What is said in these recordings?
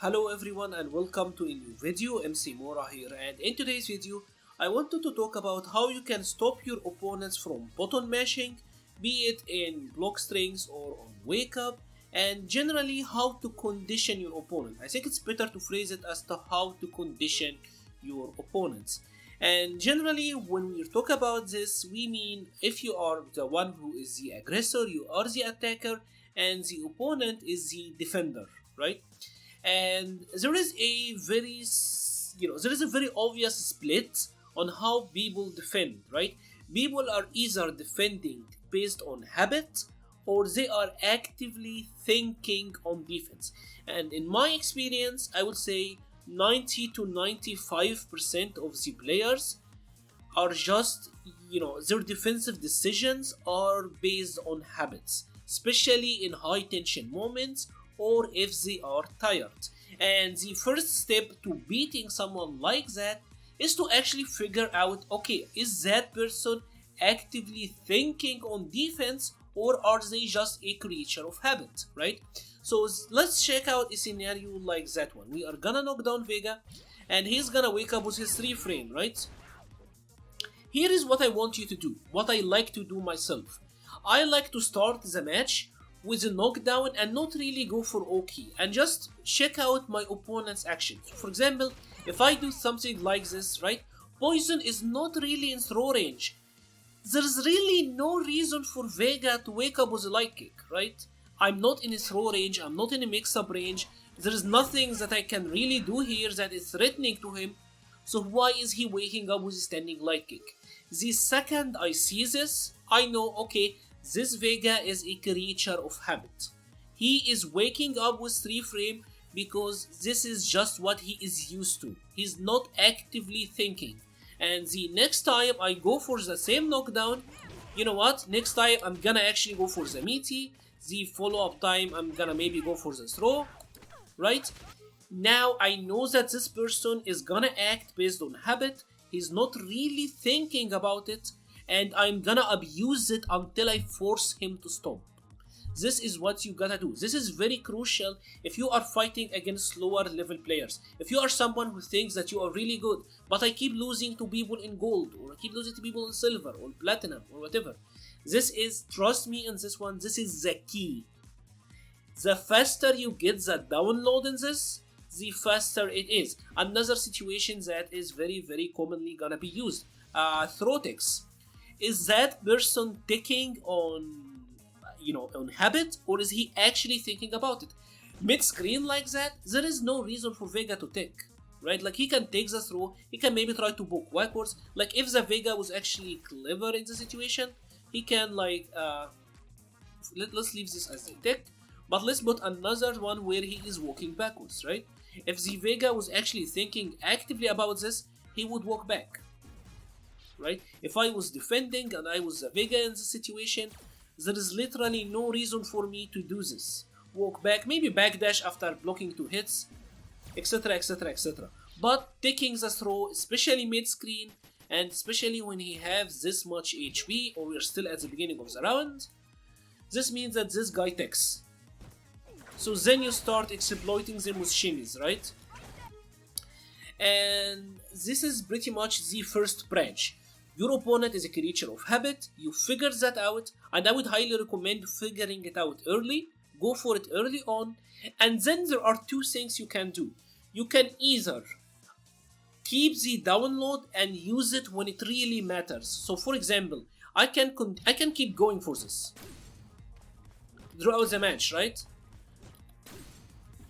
Hello everyone and welcome to a new video. MC-Mura here, and in today's video I wanted to talk about how you can stop your opponents from button mashing, be it in block strings or on wake up, and generally how to condition your opponent. I think it's better to phrase it as to how to condition your opponents. And generally when we talk about this, we mean if you are the one who is the aggressor, you are the attacker, and the opponent is the defender, right? And there is a very obvious split on how people defend, right? People are either defending based on habit or they are actively thinking on defense. And in my experience, I would say 90 to 95% of the players are just, their defensive decisions are based on habits, especially in high tension moments or if they are tired. And the first step to beating someone like that is to actually figure out, okay, is that person actively thinking on defense or are they just a creature of habit, right? So let's check out a scenario like that one. We are gonna knock down Vega and he's gonna wake up with his 3 frame, right? Here is what I want you to do, what I like to do myself. I like to start the match with a knockdown and not really go for OK and just check out my opponent's actions. For example, if I do something like this, right? Poison is not really in throw range. There's really no reason for Vega to wake up with a light kick, right? I'm not in a throw range, I'm not in a mix-up range. There is nothing that I can really do here that is threatening to him. So why is he waking up with a standing light kick? The second I see this, I know, okay, this Vega is a creature of habit. He is waking up with 3 frame because this is just what he is used to. He's not actively thinking. And the next time I go for the same knockdown, you know what? Next time I'm gonna actually go for the meaty. The follow-up time I'm gonna maybe go for the throw, right? Now I know that this person is gonna act based on habit. He's not really thinking about it, and I'm gonna abuse it until I force him to stop. This is what you gotta do. This is very crucial if you are fighting against lower level players. If you are someone who thinks that you are really good, but I keep losing to people in gold, or I keep losing to people in silver, or platinum, or whatever. This is, trust me in this one, this is the key. The faster you get the download in this, the faster it is. Another situation that is very commonly gonna be used. Throtex. Is that person ticking on habit, or is he actually thinking about it? Mid-screen like that, there is no reason for Vega to tick, right? Like he can take the throw, he can maybe try to book backwards. Like if the Vega was actually clever in the situation, he can let's leave this as a tick, but let's put another one where he is walking backwards, right? If the Vega was actually thinking actively about this, he would walk back. Right? If I was defending and I was a Vega in the situation, there is literally no reason for me to do this. Walk back, maybe backdash after blocking 2 hits, etc, etc. But taking the throw, especially mid-screen, and especially when he has this much HP, or we're still at the beginning of the round, this means that this guy takes. So then you start exploiting them with shimmies, right? And this is pretty much the first branch. Your opponent is a creature of habit, you figure that out, and I would highly recommend figuring it out early, go for it early on, and then there are 2 things you can do. You can either keep the download and use it when it really matters. So for example, I can keep going for this throughout the match, right?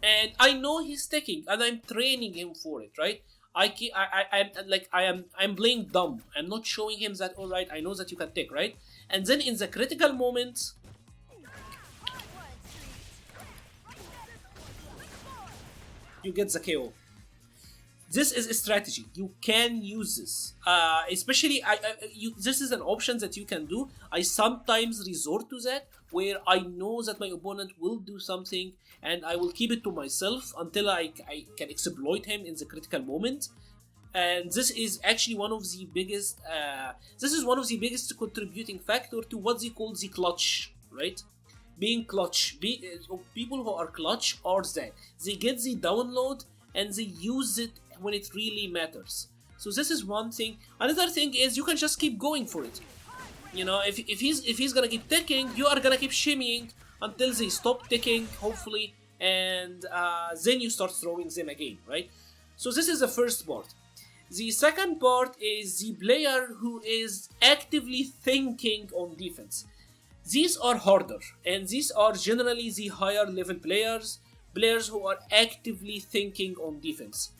And I know he's taking, and I'm training him for it, right? I'm playing dumb. I'm not showing him that, alright, I know that you can take, right? And then in the critical moment, you get the KO. This is a strategy. You can use this. Especially, this is an option that you can do. I sometimes resort to that, where I know that my opponent will do something, and I will keep it to myself until I can exploit him in the critical moment. And this is actually one of the biggest contributing factor to what they call the clutch, right? being clutch. People who are clutch are that they get the download and they use it when it really matters. So this is one thing. Another thing is you can just keep going for it. You know, if he's gonna keep ticking, you are gonna keep shimmying until they stop ticking, hopefully, and then you start throwing them again, right? So this is the first part. The second part is the player who is actively thinking on defense. These are harder, and these are generally the higher level players who are actively thinking on defense.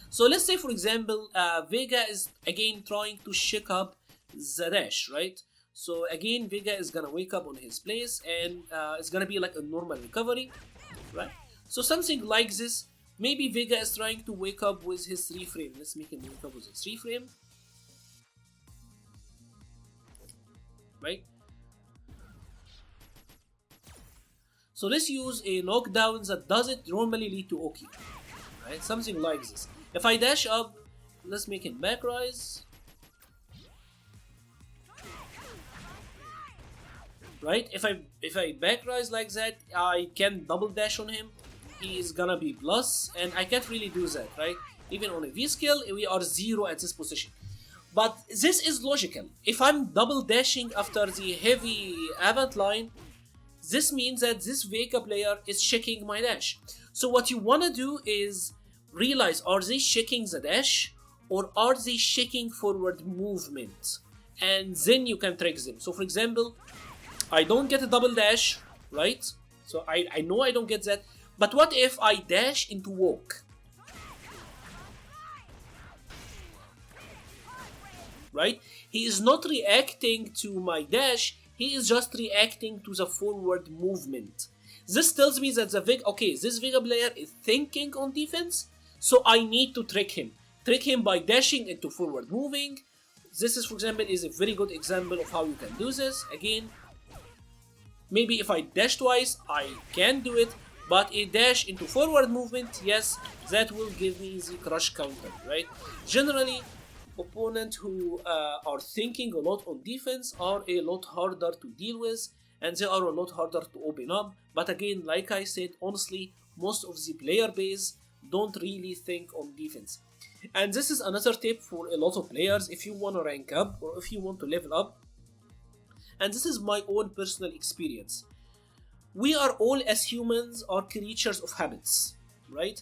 So let's say, for example, Vega is again trying to shake up the dash, right? So again, Vega is gonna wake up on his place, and it's gonna be like a normal recovery, right? So something like this. Maybe Vega is trying to wake up with his 3 frame. Let's make him wake up with his 3 frame, right? So let's use a knockdown that doesn't normally lead to Oki, right? Something like this. If I dash up, let's make him back rise, right? If I back rise like that, I can double dash on him. He is gonna be plus, and I can't really do that, right? Even on a V skill, we are 0 at this position. But this is logical. If I'm double dashing after the heavy avant line, this means that this Vega player is checking my dash. So what you wanna do is realize, are they checking the dash or are they checking forward movement? And then you can trick them. So for example, I don't get a double dash, right? So I know I don't get that. But what if I dash into walk? Right? He is not reacting to my dash, he is just reacting to the forward movement. This tells me that this Vega player is thinking on defense, so I need to trick him. Trick him by dashing into forward moving. This is, for example, is a very good example of how you can do this. Again, maybe if I dash twice, I can do it. But a dash into forward movement, yes, that will give me the crush counter, right? Generally, opponents who are thinking a lot on defense are a lot harder to deal with, and they are a lot harder to open up. But again, like I said, honestly, most of the player base don't really think on defense. And this is another tip for a lot of players if you want to rank up or if you want to level up. And this is my own personal experience. We are all, as humans, are creatures of habits, right?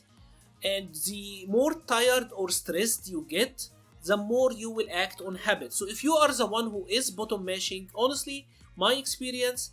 And the more tired or stressed you get, the more you will act on habit. So if you are the one who is bottom mashing, honestly, my experience,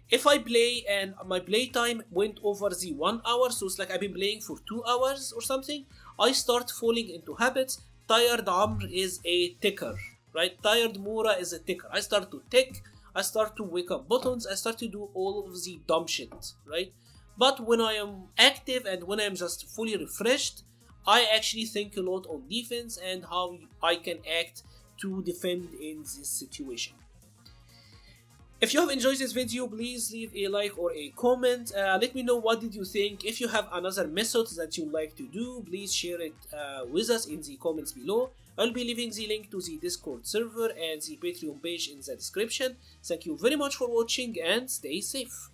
if I play and my play time went over the 1 hour, so it's like I've been playing for 2 hours or something, I start falling into habits. Tired Amr is a ticker, right? Tired Mura is a ticker. I start to tick, I start to wake up buttons, I start to do all of the dumb shit, right? But when I am active and when I am just fully refreshed, I actually think a lot on defense and how I can act to defend in this situation. If you have enjoyed this video, please leave a like or a comment. Let me know what did you think. If you have another method that you like to do, please share it with us in the comments below. I'll be leaving the link to the Discord server and the Patreon page in the description. Thank you very much for watching and stay safe.